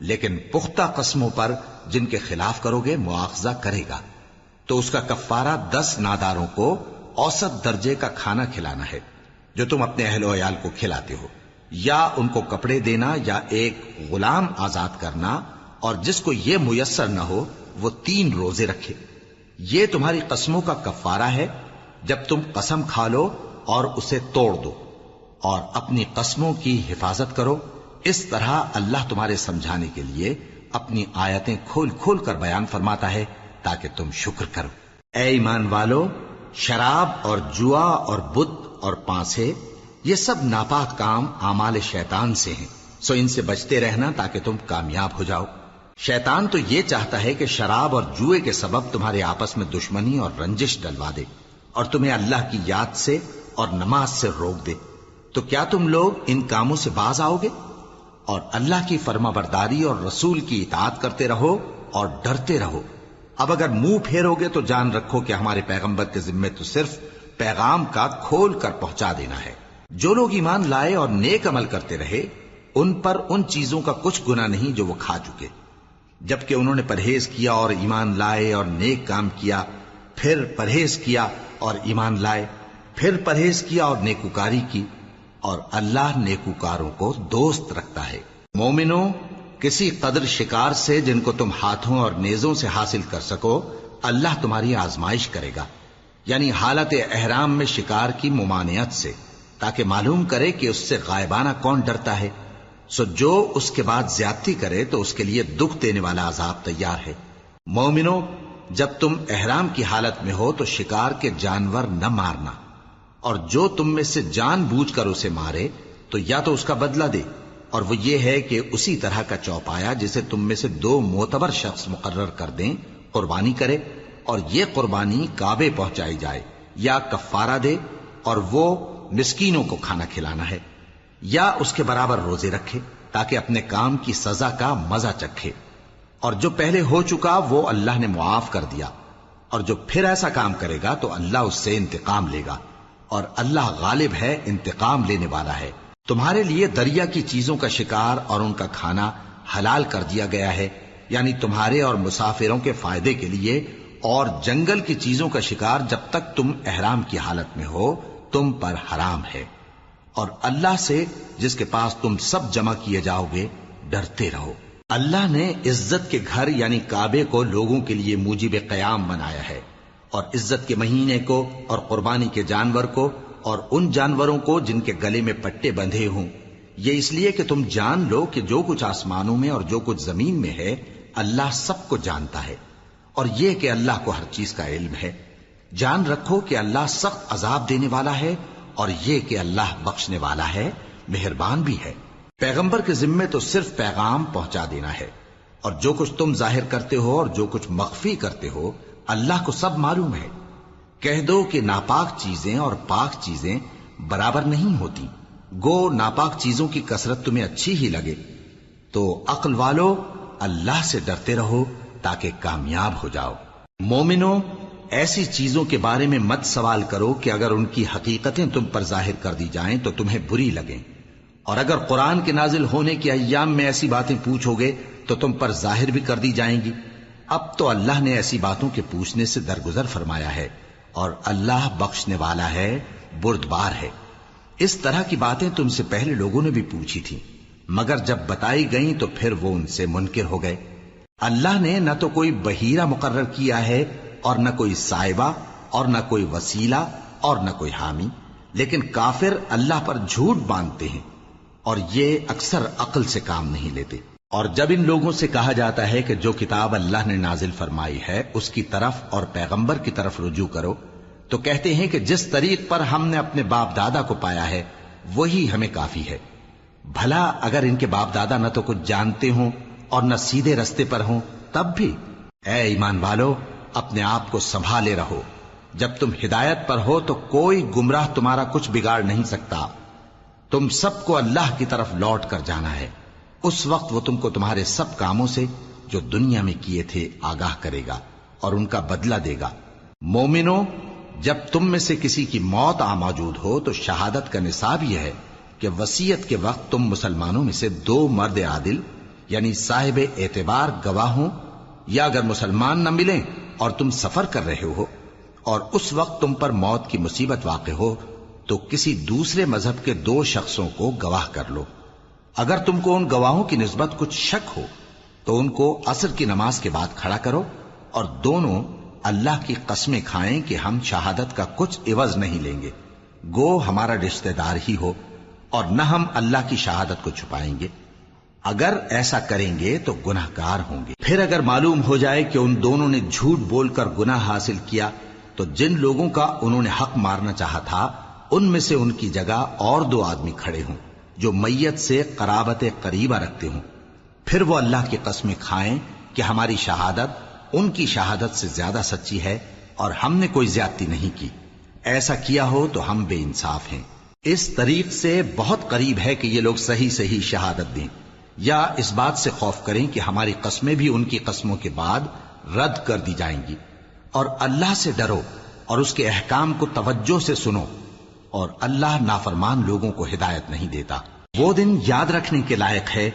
لیکن پختہ قسموں پر جن کے خلاف کرو گے مواخذہ کرے گا۔ تو اس کا کفارہ 10 ناداروں کو اوسط درجے کا کھانا کھلانا ہے جو تم اپنے اہل و عیال کو کھلاتے ہو، یا ان کو کپڑے دینا یا ایک غلام آزاد کرنا، اور جس کو یہ میسر نہ ہو وہ 3 روزے رکھے۔ یہ تمہاری قسموں کا کفارہ ہے جب تم قسم کھا لو اور اسے توڑ دو، اور اپنی قسموں کی حفاظت کرو۔ اس طرح اللہ تمہارے سمجھانے کے لیے اپنی آیتیں کھول کھول کر بیان فرماتا ہے تاکہ تم شکر کرو۔ اے ایمان والو، شراب اور جوا اور بت اور پانسے یہ سب ناپاک کام اعمال شیطان سے ہیں، سو ان سے بچتے رہنا تاکہ تم کامیاب ہو جاؤ۔ شیطان تو یہ چاہتا ہے کہ شراب اور جوئے کے سبب تمہارے آپس میں دشمنی اور رنجش ڈلوا دے، اور تمہیں اللہ کی یاد سے اور نماز سے روک دے۔ تو کیا تم لوگ ان کاموں سے باز آؤ گے؟ اور اللہ کی فرما برداری اور رسول کی اطاعت کرتے رہو اور ڈرتے رہو۔ اب اگر منہ پھیرو گے تو جان رکھو کہ ہمارے پیغمبر کے ذمے تو صرف پیغام کا کھول کر پہنچا دینا ہے۔ جو لوگ ایمان لائے اور نیک عمل کرتے رہے ان پر ان چیزوں کا کچھ گناہ نہیں جو وہ کھا چکے، جبکہ انہوں نے پرہیز کیا اور ایمان لائے اور نیک کام کیا، پھر پرہیز کیا اور ایمان لائے، پھر پرہیز کیا اور نیکوکاری کی، اور اللہ نیکوکاروں کو دوست رکھتا ہے۔ مومنوں، کسی قدر شکار سے جن کو تم ہاتھوں اور نیزوں سے حاصل کر سکو اللہ تمہاری آزمائش کرے گا، یعنی حالت احرام میں شکار کی ممانعت سے، تاکہ معلوم کرے کہ اس سے غائبانہ کون ڈرتا ہے۔ سو جو اس کے بعد زیادتی کرے تو اس کے لیے دکھ دینے والا عذاب تیار ہے۔ مومنوں، جب تم احرام کی حالت میں ہو تو شکار کے جانور نہ مارنا، اور جو تم میں سے جان بوجھ کر اسے مارے تو یا تو اس کا بدلہ دے، اور وہ یہ ہے کہ اسی طرح کا چوپایا جسے تم میں سے 2 معتبر شخص مقرر کر دیں قربانی کرے، اور یہ قربانی کعبے پہنچائی جائے، یا کفارہ دے اور وہ مسکینوں کو کھانا کھلانا ہے، یا اس کے برابر روزے رکھے تاکہ اپنے کام کی سزا کا مزہ چکھے، اور جو پہلے ہو چکا وہ اللہ نے معاف کر دیا، اور جو پھر ایسا کام کرے گا تو اللہ اس سے انتقام لے گا، اور اللہ غالب ہے، انتقام لینے والا ہے۔ تمہارے لیے دریا کی چیزوں کا شکار اور ان کا کھانا حلال کر دیا گیا ہے، یعنی تمہارے اور مسافروں کے فائدے کے لیے، اور جنگل کی چیزوں کا شکار جب تک تم احرام کی حالت میں ہو تم پر حرام ہے، اور اللہ سے جس کے پاس تم سب جمع کیے جاؤ گے ڈرتے رہو۔ اللہ نے عزت کے گھر یعنی کعبے کو لوگوں کے لیے موجب قیام بنایا ہے، اور عزت کے مہینے کو اور قربانی کے جانور کو اور ان جانوروں کو جن کے گلے میں پٹے بندھے ہوں، یہ اس لیے کہ تم جان لو کہ جو کچھ آسمانوں میں اور جو کچھ زمین میں ہے اللہ سب کو جانتا ہے، اور یہ کہ اللہ کو ہر چیز کا علم ہے۔ جان رکھو کہ اللہ سخت عذاب دینے والا ہے، اور یہ کہ اللہ بخشنے والا ہے، مہربان بھی ہے۔ پیغمبر کے ذمے تو صرف پیغام پہنچا دینا ہے، اور جو کچھ تم ظاہر کرتے ہو اور جو کچھ مخفی کرتے ہو اللہ کو سب معلوم ہے۔ کہہ دو کہ ناپاک چیزیں اور پاک چیزیں برابر نہیں ہوتی، گو ناپاک چیزوں کی کثرت تمہیں اچھی ہی لگے، تو عقل والو اللہ سے ڈرتے رہو تاکہ کامیاب ہو جاؤ۔ مومنو، ایسی چیزوں کے بارے میں مت سوال کرو کہ اگر ان کی حقیقتیں تم پر ظاہر کر دی جائیں تو تمہیں بری لگیں، اور اگر قرآن کے نازل ہونے کے ایام میں ایسی باتیں پوچھو گے تو تم پر ظاہر بھی کر دی جائیں گی۔ اب تو اللہ نے ایسی باتوں کے پوچھنے سے درگزر فرمایا ہے، اور اللہ بخشنے والا ہے، بردبار ہے۔ اس طرح کی باتیں تم سے پہلے لوگوں نے بھی پوچھی تھی، مگر جب بتائی گئیں تو پھر وہ ان سے منکر ہو گئے۔ اللہ نے نہ تو کوئی بحیرہ مقرر کیا ہے اور نہ کوئی سائبہ اور نہ کوئی وسیلہ اور نہ کوئی حامی، لیکن کافر اللہ پر جھوٹ باندھتے ہیں اور یہ اکثر عقل سے کام نہیں لیتے۔ اور جب ان لوگوں سے کہا جاتا ہے کہ جو کتاب اللہ نے نازل فرمائی ہے اس کی طرف اور پیغمبر کی طرف رجوع کرو، تو کہتے ہیں کہ جس طریق پر ہم نے اپنے باپ دادا کو پایا ہے وہی ہمیں کافی ہے۔ بھلا اگر ان کے باپ دادا نہ تو کچھ جانتے ہوں اور نہ سیدھے رستے پر ہوں تب بھی؟ اے ایمان والو، اپنے آپ کو سنبھالے رہو، جب تم ہدایت پر ہو تو کوئی گمراہ تمہارا کچھ بگاڑ نہیں سکتا۔ تم سب کو اللہ کی طرف لوٹ کر جانا ہے، اس وقت وہ تم کو تمہارے سب کاموں سے جو دنیا میں کیے تھے آگاہ کرے گا اور ان کا بدلہ دے گا۔ مومنو، جب تم میں سے کسی کی موت آ موجود ہو تو شہادت کا نصاب یہ ہے کہ وصیت کے وقت تم مسلمانوں میں سے 2 مرد عادل یعنی صاحب اعتبار گواہ ہوں، یا اگر مسلمان نہ ملیں اور تم سفر کر رہے ہو اور اس وقت تم پر موت کی مصیبت واقع ہو تو کسی دوسرے مذہب کے 2 شخصوں کو گواہ کر لو۔ اگر تم کو ان گواہوں کی نسبت کچھ شک ہو تو ان کو عصر کی نماز کے بعد کھڑا کرو، اور دونوں اللہ کی قسمیں کھائیں کہ ہم شہادت کا کچھ عوض نہیں لیں گے، گو ہمارا رشتہ دار ہی ہو، اور نہ ہم اللہ کی شہادت کو چھپائیں گے۔ اگر ایسا کریں گے تو گناہ گار ہوں گے۔ پھر اگر معلوم ہو جائے کہ ان دونوں نے جھوٹ بول کر گناہ حاصل کیا تو جن لوگوں کا انہوں نے حق مارنا چاہا تھا ان میں سے ان کی جگہ اور 2 آدمی کھڑے ہوں جو میت سے قرابت قریبہ رکھتے ہوں، پھر وہ اللہ کی قسمیں کھائیں کہ ہماری شہادت ان کی شہادت سے زیادہ سچی ہے اور ہم نے کوئی زیادتی نہیں کی۔ ایسا کیا ہو تو ہم بے انصاف ہیں۔ اس طریق سے بہت قریب ہے کہ یہ لوگ صحیح شہادت دیں، یا اس بات سے خوف کریں کہ ہماری قسمیں بھی ان کی قسموں کے بعد رد کر دی جائیں گی۔ اور اللہ سے ڈرو اور اس کے احکام کو توجہ سے سنو، اور اللہ نافرمان لوگوں کو ہدایت نہیں دیتا۔ وہ دن یاد رکھنے کے لائق ہے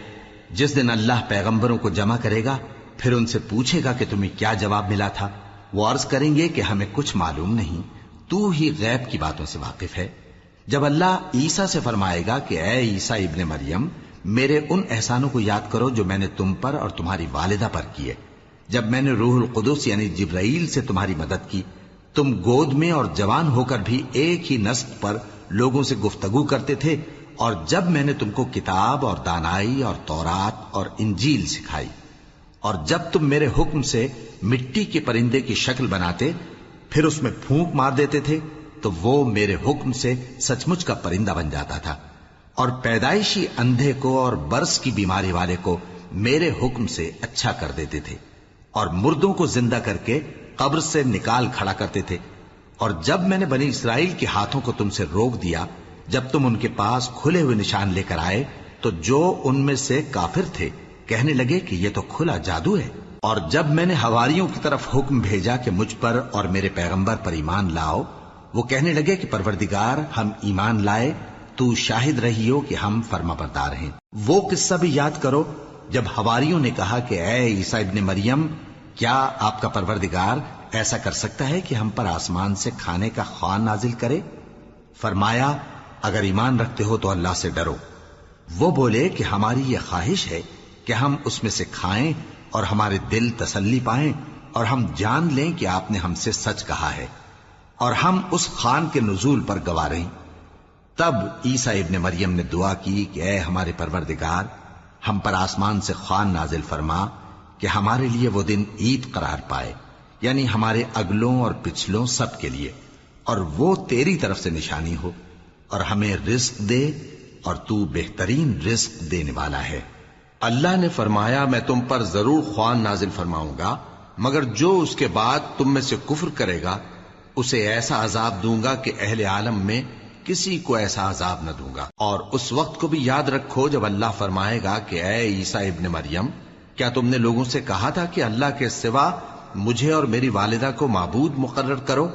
جس دن اللہ پیغمبروں کو جمع کرے گا، پھر ان سے پوچھے گا کہ تمہیں کیا جواب ملا تھا۔ وہ عرض کریں گے کہ ہمیں کچھ معلوم نہیں، تو ہی غیب کی باتوں سے واقف ہے۔ جب اللہ عیسیٰ سے فرمائے گا کہ اے عیسیٰ ابن مریم، میرے ان احسانوں کو یاد کرو جو میں نے تم پر اور تمہاری والدہ پر کیے، جب میں نے روح القدس یعنی جبرائیل سے تمہاری مدد کی، تم گود میں اور جوان ہو کر بھی ایک ہی نسق پر لوگوں سے گفتگو کرتے تھے، اور جب میں نے تم کو کتاب اور دانائی اور تورات اور انجیل سکھائی، اور جب تم میرے حکم سے مٹی کے پرندے کی شکل بناتے پھر اس میں پھونک مار دیتے تھے تو وہ میرے حکم سے سچ مچ کا پرندہ بن جاتا تھا، اور پیدائشی اندھے کو اور برس کی بیماری والے کو میرے حکم سے اچھا کر دیتے تھے، اور مردوں کو زندہ کر کے قبر سے نکال کھڑا کرتے تھے۔ اور جب میں نے بنی اسرائیل کے ہاتھوں کو تم سے روک دیا، جب تم ان کے پاس کھلے ہوئے نشان لے کر آئے تو جو ان میں سے کافر تھے کہنے لگے کہ یہ تو کھلا جادو ہے۔ اور جب میں نے حواریوں کی طرف حکم بھیجا کہ مجھ پر اور میرے پیغمبر پر ایمان لاؤ، وہ کہنے لگے کہ پروردگار، ہم ایمان لائے، تو شاہد رہی ہو کہ ہم فرما بردار ہیں۔ وہ قصہ بھی یاد کرو جب حواریوں نے کہا کہ اے عیسیٰ ابن مریم، کیا آپ کا پروردگار ایسا کر سکتا ہے کہ ہم پر آسمان سے کھانے کا خوان نازل کرے؟ فرمایا، اگر ایمان رکھتے ہو تو اللہ سے ڈرو۔ وہ بولے کہ ہماری یہ خواہش ہے کہ ہم اس میں سے کھائیں اور ہمارے دل تسلی پائیں اور ہم جان لیں کہ آپ نے ہم سے سچ کہا ہے اور ہم اس خوان کے نزول پر گواہ رہیں۔ تب عیسیٰ ابن مریم نے دعا کی کہ اے ہمارے پروردگار، ہم پر آسمان سے خوان نازل فرما کہ ہمارے لیے وہ دن عید قرار پائے، یعنی ہمارے اگلوں اور پچھلوں سب کے لیے، اور وہ تیری طرف سے نشانی ہو، اور ہمیں رزق دے اور تو بہترین رزق دینے والا ہے۔ اللہ نے فرمایا میں تم پر ضرور خوان نازل فرماؤں گا، مگر جو اس کے بعد تم میں سے کفر کرے گا اسے ایسا عذاب دوں گا کہ اہل عالم میں کسی کو ایسا عذاب نہ دوں گا۔ اور اس وقت کو بھی یاد رکھو جب اللہ فرمائے گا کہ اے عیسیٰ ابن مریم، کیا تم نے لوگوں سے کہا تھا کہ اللہ کے سوا مجھے اور میری والدہ کو معبود مقرر کرو؟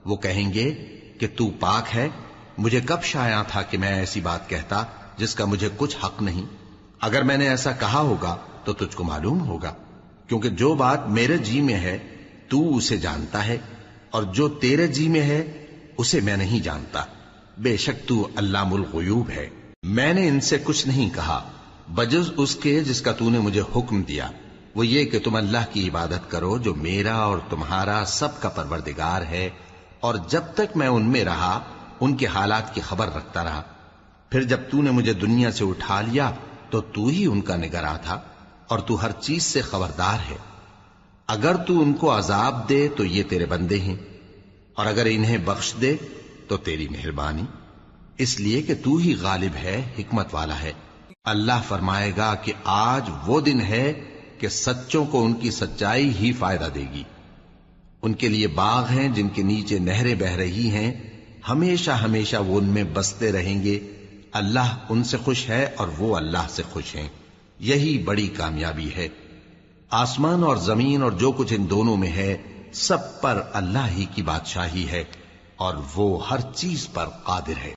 وہ کہیں گے کہ تو پاک ہے، مجھے کب شایع تھا کہ میں ایسی بات کہتا جس کا مجھے کچھ حق نہیں۔ اگر میں نے ایسا کہا ہوگا تو تجھ کو معلوم ہوگا، کیونکہ جو بات میرے جی میں ہے تو اسے جانتا ہے، اور جو تیرے جی میں ہے اسے میں نہیں جانتا۔ بے شک تو علام الغیوب ہے۔ میں نے ان سے کچھ نہیں کہا بجز اس کے جس کا تو نے مجھے حکم دیا، وہ یہ کہ تم اللہ کی عبادت کرو جو میرا اور تمہارا سب کا پروردگار ہے، اور جب تک میں ان میں رہا ان کے حالات کی خبر رکھتا رہا۔ پھر جب تو نے مجھے دنیا سے اٹھا لیا تو تو ہی ان کا نگراں تھا، اور تو ہر چیز سے خبردار ہے۔ اگر تو ان کو عذاب دے تو یہ تیرے بندے ہیں، اور اگر انہیں بخش دے تو تیری مہربانی، اس لیے کہ تو ہی غالب ہے، حکمت والا ہے۔ اللہ فرمائے گا کہ آج وہ دن ہے کہ سچوں کو ان کی سچائی ہی فائدہ دے گی۔ ان کے لیے باغ ہیں جن کے نیچے نہریں بہ رہی ہیں، ہمیشہ ہمیشہ وہ ان میں بستے رہیں گے۔ اللہ ان سے خوش ہے اور وہ اللہ سے خوش ہیں، یہی بڑی کامیابی ہے۔ آسمان اور زمین اور جو کچھ ان دونوں میں ہے سب پر اللہ ہی کی بادشاہی ہے، اور وہ ہر چیز پر قادر ہے۔